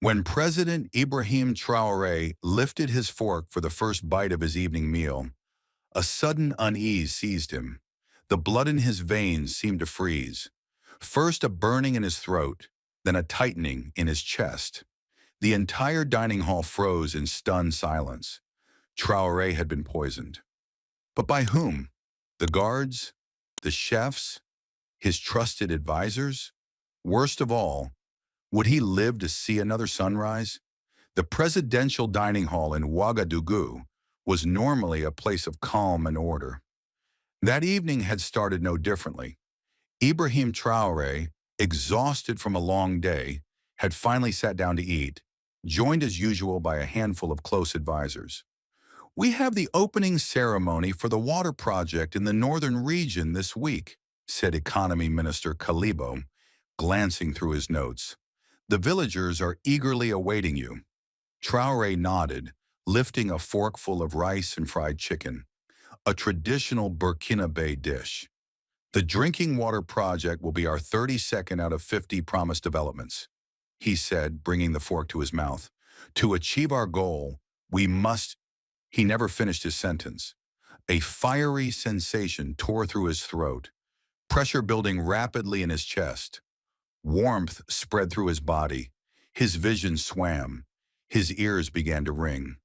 When President Ibrahim Traoré lifted his fork for the first bite of his evening meal, a sudden unease seized him. The blood in his veins seemed to freeze. First a burning in his throat, then a tightening in his chest. The entire dining hall froze in stunned silence. Traoré had been poisoned. But by whom? The guards? The chefs? His trusted advisors? Worst of all, would he live to see another sunrise? The presidential dining hall in Ouagadougou was normally a place of calm and order. That evening had started no differently. Ibrahim Traoré, exhausted from a long day, had finally sat down to eat, joined as usual by a handful of close advisors. "We have the opening ceremony for the water project in the northern region this week," said Economy Minister Kalibo, glancing through his notes. "The villagers are eagerly awaiting you." Traoré nodded, lifting a forkful of rice and fried chicken, a traditional Burkina Faso dish. "The drinking water project will be our 32nd out of 50 promised developments," he said, bringing the fork to his mouth. "To achieve our goal, we must—" He never finished his sentence. A fiery sensation tore through his throat, pressure building rapidly in his chest. Warmth spread through his body. His vision swam. His ears began to ring.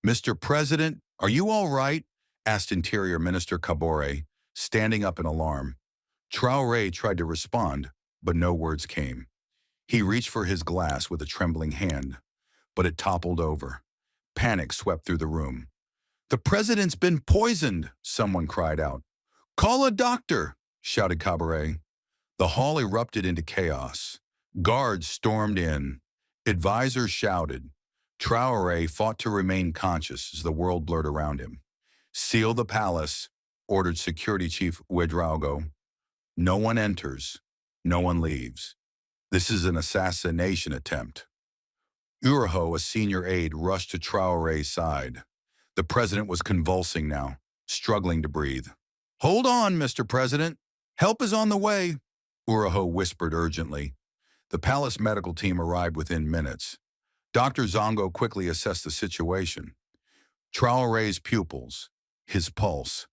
"Mr. President, are you all right?" asked Interior Minister Kabore, standing up in alarm. Traoré tried to respond, but no words came. He reached for his glass with a trembling hand, but it toppled over. Panic swept through the room. "The president's been poisoned!" someone cried out. "Call a doctor!" shouted Kabore. The hall erupted into chaos. Guards stormed in. Advisors shouted. Traoré fought to remain conscious as the world blurred around him. "Seal the palace," ordered Security Chief Ouedraogo. "No one enters. No one leaves. This is an assassination attempt." Uraho, a senior aide, rushed to Traoré's side. The president was convulsing now, struggling to breathe. "Hold on, Mr. President. Help is on the way," Uraho whispered urgently. The palace medical team arrived within minutes. Dr. Zongo quickly assessed the situation. Traoré's pupils, his pulse.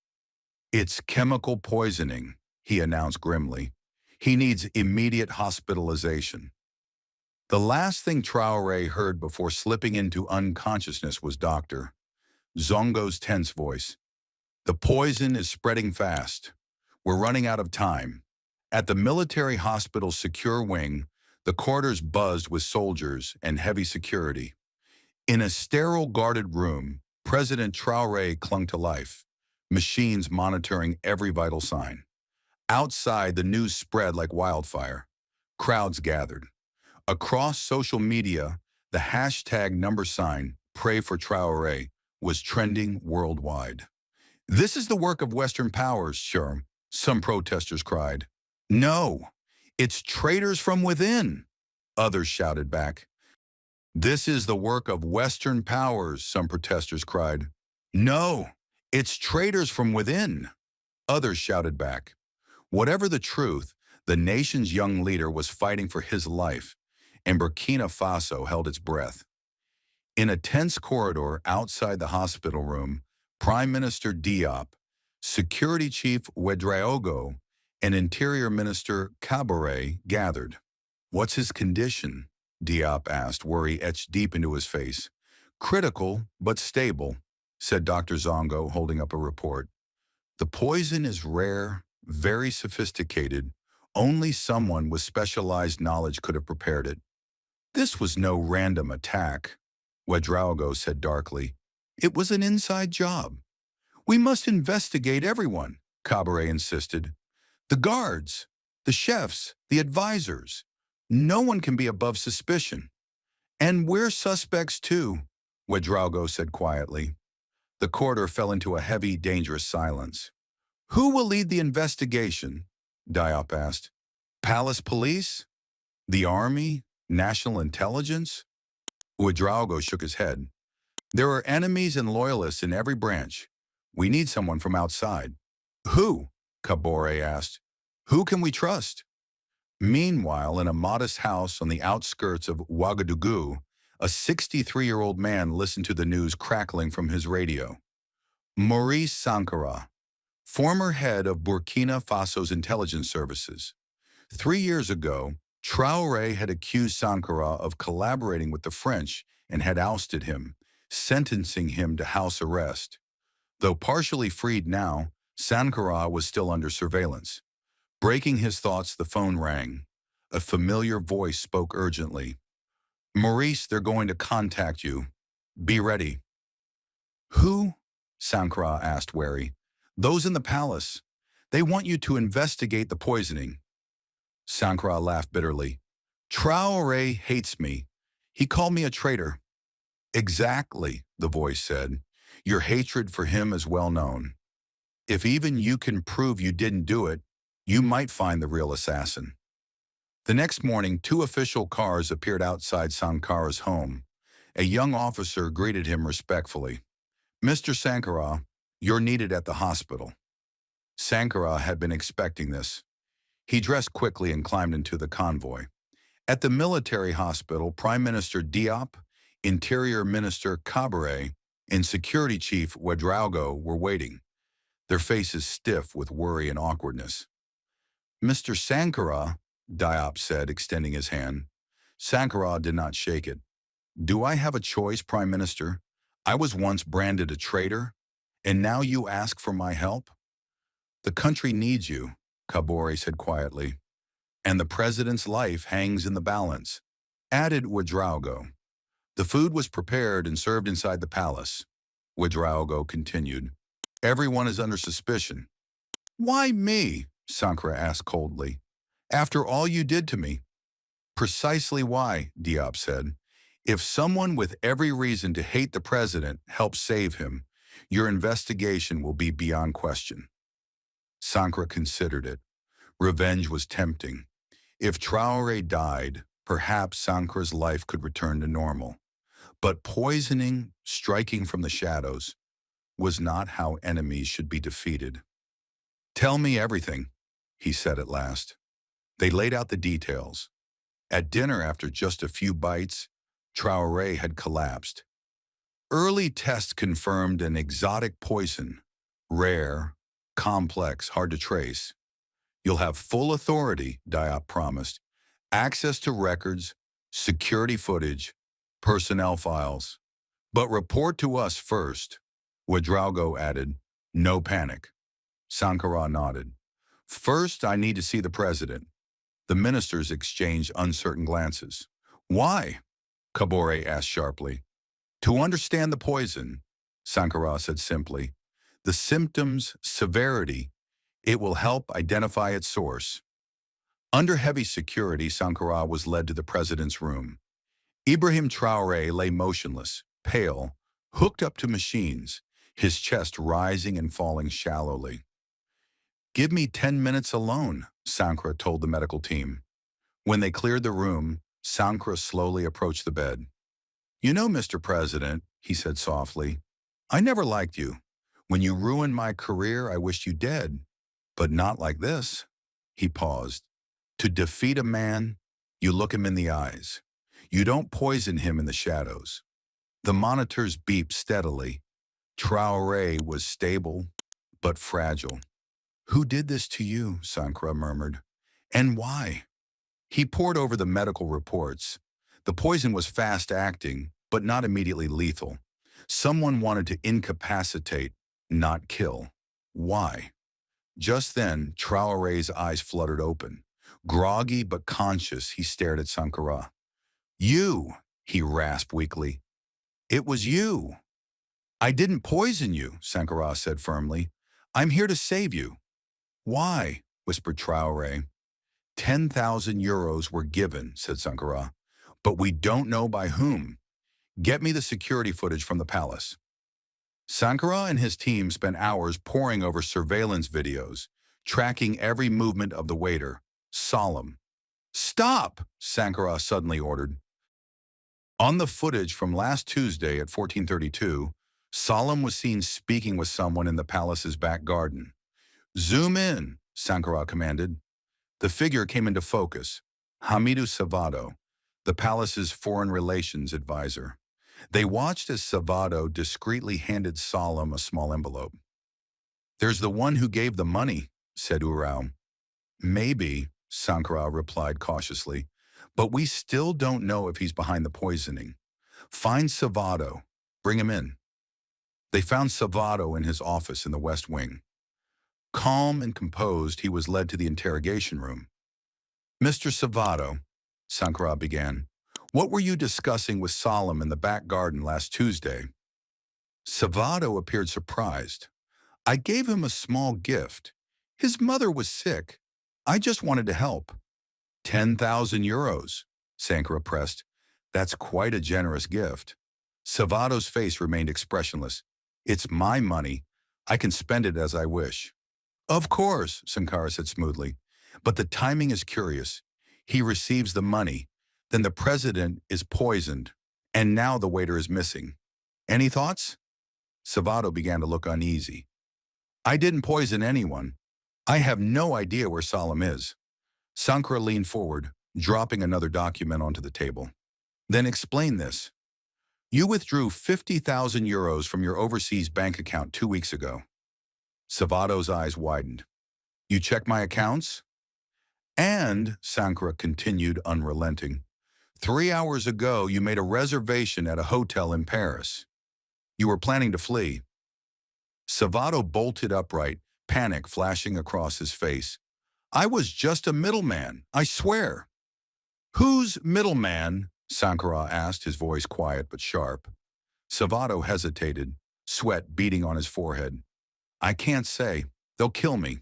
"It's chemical poisoning," he announced grimly. "He needs immediate hospitalization." The last thing Traoré heard before slipping into unconsciousness was Dr. Zongo's tense voice. "The poison is spreading fast. We're running out of time." At the military hospital's secure wing, the corridors buzzed with soldiers and heavy security. In a sterile guarded room, President Traoré clung to life, machines monitoring every vital sign. Outside, the news spread like wildfire. Crowds gathered. Across social media, the #sign, Pray for Traoré, was trending worldwide. "This is the work of Western powers, sure," some protesters cried. "No, it's traitors from within," others shouted back. "This is the work of Western powers," some protesters cried. "No, it's traitors from within," others shouted back. Whatever the truth, the nation's young leader was fighting for his life, and Burkina Faso held its breath. In a tense corridor outside the hospital room, Prime Minister Diop, Security Chief Ouedraogo, and Interior Minister Kabore gathered. "What's his condition?" Diop asked, worry etched deep into his face. "Critical, but stable," said Dr. Zongo, holding up a report. "The poison is rare, very sophisticated. Only someone with specialized knowledge could have prepared it." "This was no random attack," Ouedraogo said darkly. "It was an inside job." "We must investigate everyone," Kabore insisted. "The guards, the chefs, the advisors. No one can be above suspicion." "And we're suspects too," Ouedraogo said quietly. The corridor fell into a heavy, dangerous silence. "Who will lead the investigation?" Diop asked. "Palace police? The army? National intelligence?" Ouedraogo shook his head. "There are enemies and loyalists in every branch. We need someone from outside." "Who?" Kabore asked. "Who can we trust?" Meanwhile, in a modest house on the outskirts of Ouagadougou, a 63-year-old man listened to the news crackling from his radio. Maurice Sankara, former head of Burkina Faso's intelligence services. 3 years ago, Traoré had accused Sankara of collaborating with the French and had ousted him, sentencing him to house arrest. Though partially freed now, Sankara was still under surveillance. Breaking his thoughts, the phone rang. A familiar voice spoke urgently. "Maurice, they're going to contact you. Be ready." "Who?" Sankara asked, wary. "Those in the palace. They want you to investigate the poisoning." Sankara laughed bitterly. "Traoré hates me. He called me a traitor." "Exactly," the voice said. "Your hatred for him is well known. If even you can prove you didn't do it, you might find the real assassin." The next morning, two official cars appeared outside Sankara's home. A young officer greeted him respectfully. "Mr. Sankara, you're needed at the hospital." Sankara had been expecting this. He dressed quickly and climbed into the convoy. At the military hospital, Prime Minister Diop, Interior Minister Cabaret, and Security Chief Ouedraogo were waiting, their faces stiff with worry and awkwardness. "Mr. Sankara," Diop said, extending his hand. Sankara did not shake it. "Do I have a choice, Prime Minister? I was once branded a traitor, and now you ask for my help?" "The country needs you," Cabaret said quietly. "And the president's life hangs in the balance," added Ouedraogo. The food was prepared and served inside the palace. Ouedraogo continued. "Everyone is under suspicion." "Why me?" Sankara asked coldly. "After all you did to me." "Precisely why," Diop said. "If someone with every reason to hate the president helps save him, your investigation will be beyond question." Sankara considered it. Revenge was tempting. If Traoré died, perhaps Sankara's life could return to normal. But poisoning, striking from the shadows, was not how enemies should be defeated. "Tell me everything," he said at last. They laid out the details. At dinner, after just a few bites, Traoré had collapsed. Early tests confirmed an exotic poison, rare, complex, hard to trace. "You'll have full authority," Diop promised. "Access to records, security footage, personnel files. But report to us first." Ouedraogo added, "No panic." Sankara nodded. "First, I need to see the president." The ministers exchanged uncertain glances. "Why?" Cabaret asked sharply. "To understand the poison," Sankara said simply. "The symptoms, severity. It will help identify its source." Under heavy security, Sankara was led to the president's room. Ibrahim Traoré lay motionless, pale, hooked up to machines, his chest rising and falling shallowly. "Give me 10 minutes alone," Sankara told the medical team. When they cleared the room, Sankara slowly approached the bed. "You know, Mr. President," he said softly, "I never liked you. When you ruined my career, I wished you dead. But not like this." He paused. "To defeat a man, you look him in the eyes. You don't poison him in the shadows." The monitors beeped steadily. Traoré was stable, but fragile. "Who did this to you?" Sankara murmured. "And why?" He pored over the medical reports. The poison was fast-acting, but not immediately lethal. Someone wanted to incapacitate, not kill. Why? Just then, Traoré's eyes fluttered open. Groggy but conscious, he stared at Sankara. "You," he rasped weakly. "It was you." "I didn't poison you," Sankara said firmly. "I'm here to save you." "Why?" whispered Traoré. 10,000 euros were given, said Sankara, "but we don't know by whom. Get me the security footage from the palace." Sankara and his team spent hours poring over surveillance videos, tracking every movement of the waiter. Solemn. "Stop!" Sankara suddenly ordered. On the footage from last Tuesday at 14:32, Solemn was seen speaking with someone in the palace's back garden. "Zoom in," Sankara commanded. The figure came into focus. Hamidou Salvado, the palace's foreign relations advisor. They watched as Salvado discreetly handed Salam a small envelope. "There's the one who gave the money," said Urao. "Maybe," Sankara replied cautiously, "but we still don't know if he's behind the poisoning. Find Salvado. Bring him in." They found Salvado in his office in the West Wing. Calm and composed, he was led to the interrogation room. "Mr. Salvado," Sankara began, "what were you discussing with Salam in the back garden last Tuesday?" Salvado appeared surprised. "I gave him a small gift. His mother was sick. I just wanted to help." 10,000 euros, Sankara pressed. "That's quite a generous gift." Salvado's face remained expressionless. "It's my money. I can spend it as I wish." "Of course," Sankara said smoothly. "But the timing is curious. He receives the money, then the president is poisoned, and now the waiter is missing. Any thoughts?" Salvado began to look uneasy. "I didn't poison anyone. I have no idea where Salam is." Sankara leaned forward, dropping another document onto the table. "Then explain this. You withdrew 50,000 euros from your overseas bank account 2 weeks ago." Salvado's eyes widened. "You checked my accounts?" "And," Sankara continued unrelenting, "3 hours ago you made a reservation at a hotel in Paris. You were planning to flee." Salvado bolted upright, panic flashing across his face. "I was just a middleman, I swear." "Who's middleman?" Sankara asked, his voice quiet but sharp. Salvado hesitated, sweat beading on his forehead. "I can't say. They'll kill me."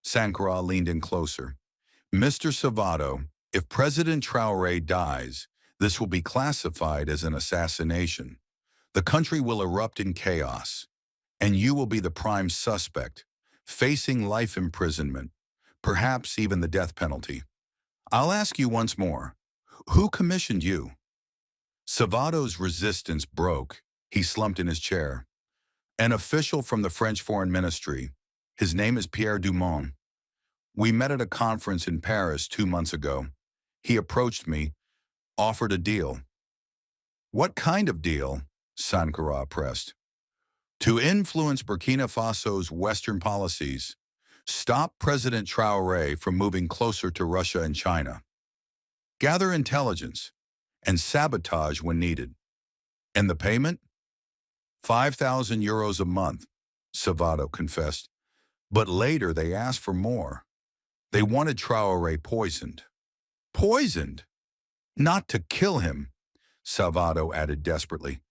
Sankara leaned in closer. "Mr. Salvado, if President Traoré dies, this will be classified as an assassination. The country will erupt in chaos, and you will be the prime suspect, facing life imprisonment, perhaps even the death penalty. I'll ask you once more, who commissioned you?" Salvado's resistance broke. He slumped in his chair. "An official from the French Foreign Ministry. His name is Pierre Dumont. We met at a conference in Paris 2 months ago. He approached me, offered a deal." "What kind of deal?" Sankara pressed. "To influence Burkina Faso's Western policies, stop President Traoré from moving closer to Russia and China, gather intelligence, and sabotage when needed." "And the payment?" 5,000 euros a month, Salvado confessed. But later they asked for more. They wanted Traoré poisoned. "Poisoned? Not to kill him," Salvado added desperately.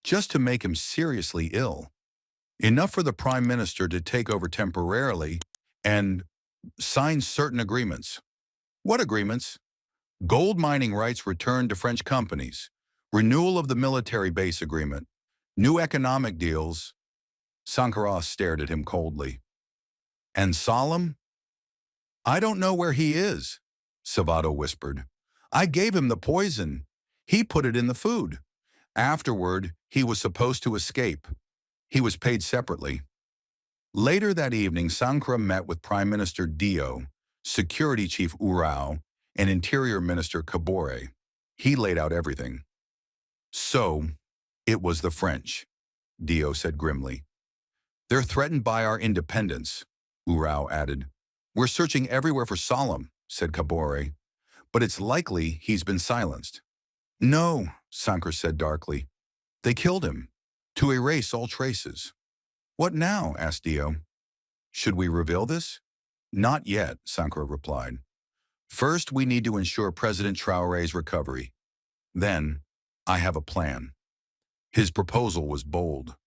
"Just to make him seriously ill. Enough for the Prime Minister to take over temporarily and sign certain agreements." "What agreements?" "Gold mining rights returned to French companies, renewal of the military base agreement, new economic deals." Sankara stared at him coldly. "And Salam?" "I don't know where he is," Salvado whispered. "I gave him the poison. He put it in the food. Afterward, he was supposed to escape. He was paid separately." Later that evening, Sankara met with Prime Minister Dio, Security Chief Urao, and Interior Minister Kabore. He laid out everything. "So, it was the French," Dio said grimly. "They're threatened by our independence," Urao added. "We're searching everywhere for Salam," said Kabore, "but it's likely he's been silenced." "No," Sankara said darkly. "They killed him, to erase all traces." "What now?" asked Dio. "Should we reveal this?" "Not yet," Sankara replied. "First, we need to ensure President Traoré's recovery. Then, I have a plan." His proposal was bold.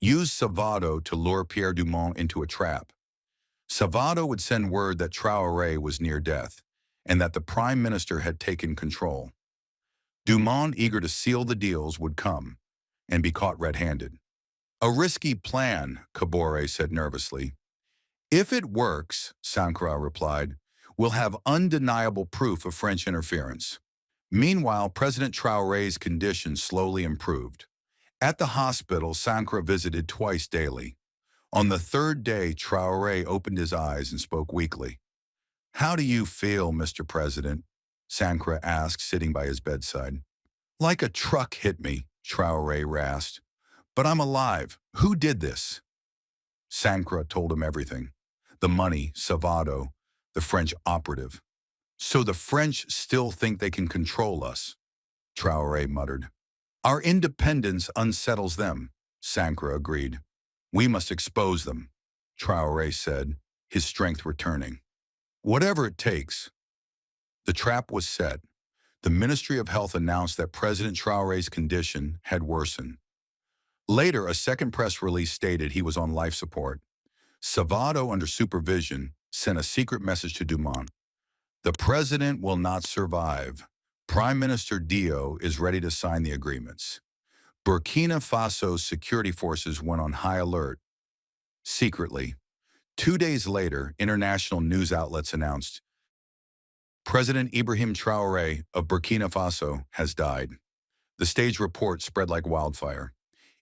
Use Salvado to lure Pierre Dumont into a trap. Salvado would send word that Traoré was near death and that the Prime Minister had taken control. Dumont, eager to seal the deals, would come and be caught red-handed. "A risky plan," Kabore said nervously. "If it works," Sankara replied, "we'll have undeniable proof of French interference." Meanwhile, President Traoré's condition slowly improved. At the hospital, Sankara visited twice daily. On the third day, Traoré opened his eyes and spoke weakly. How do you feel, Mr. President? Sankara asked, sitting by his bedside. Like a truck hit me, Traoré rasped. But I'm alive. Who did this? Sankara told him everything. The money, Savado, the French operative. So the French still think they can control us, Traoré muttered. Our independence unsettles them, Sankara agreed. We must expose them, Traoré said, his strength returning. Whatever it takes. The trap was set. The Ministry of Health announced that President Traoré's condition had worsened. Later, a second press release stated he was on life support. Savado, under supervision, sent a secret message to Dumont. The president will not survive. Prime Minister Dio is ready to sign the agreements. Burkina Faso's security forces went on high alert. Secretly, 2 days later, international news outlets announced President Ibrahim Traoré of Burkina Faso has died. The stage report spread like wildfire.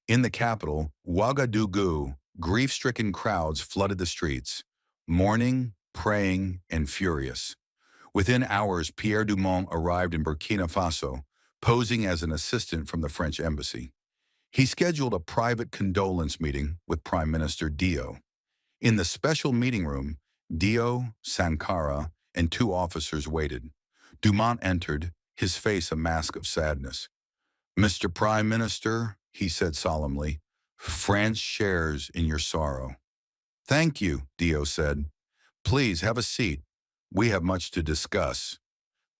In the capital, Ouagadougou, grief-stricken crowds flooded the streets, mourning, praying, and furious. Within hours, Pierre Dumont arrived in Burkina Faso, posing as an assistant from the French embassy. He scheduled a private condolence meeting with Prime Minister Dio. In the special meeting room, Dio, Sankara, and 2 officers waited. Dumont entered, his face a mask of sadness. Mr. Prime Minister, he said solemnly, France shares in your sorrow. Thank you, Dio said. Please have a seat. We have much to discuss.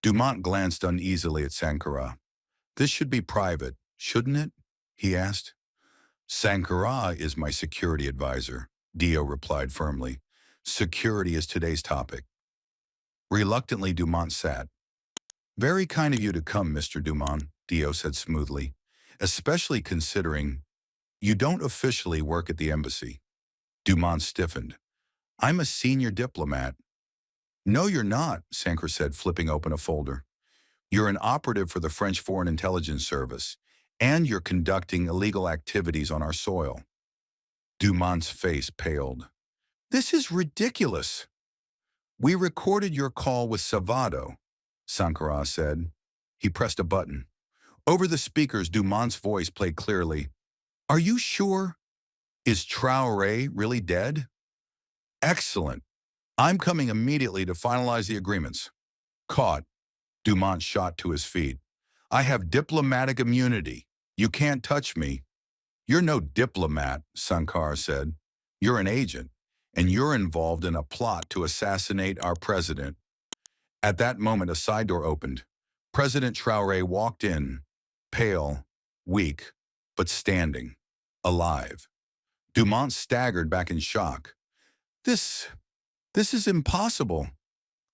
Dumont glanced uneasily at Sankara. This should be private, shouldn't it? He asked. Sankara is my security advisor, Dio replied firmly. Security is today's topic. Reluctantly, Dumont sat. Very kind of you to come, Mr. Dumont, Dio said smoothly, especially considering you don't officially work at the embassy. Dumont stiffened. I'm a senior diplomat. No, you're not, Sankara said, flipping open a folder. You're an operative for the French Foreign Intelligence Service, and you're conducting illegal activities on our soil. Dumont's face paled. This is ridiculous. We recorded your call with Savado, Sankara said. He pressed a button. Over the speakers, Dumont's voice played clearly. Are you sure? Is Traoré really dead? Excellent. I'm coming immediately to finalize the agreements. Caught. Dumont shot to his feet. I have diplomatic immunity. You can't touch me. You're no diplomat, Sankara said. You're an agent, and you're involved in a plot to assassinate our president. At that moment, a side door opened. President Traoré walked in, pale, weak, but standing, alive. Dumont staggered back in shock. This is impossible.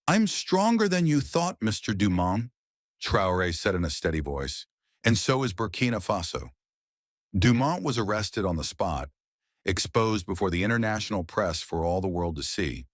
I'm stronger than you thought, Mr. Dumont, Traoré said in a steady voice, and so is Burkina Faso. Dumont was arrested on the spot, exposed before the international press for all the world to see.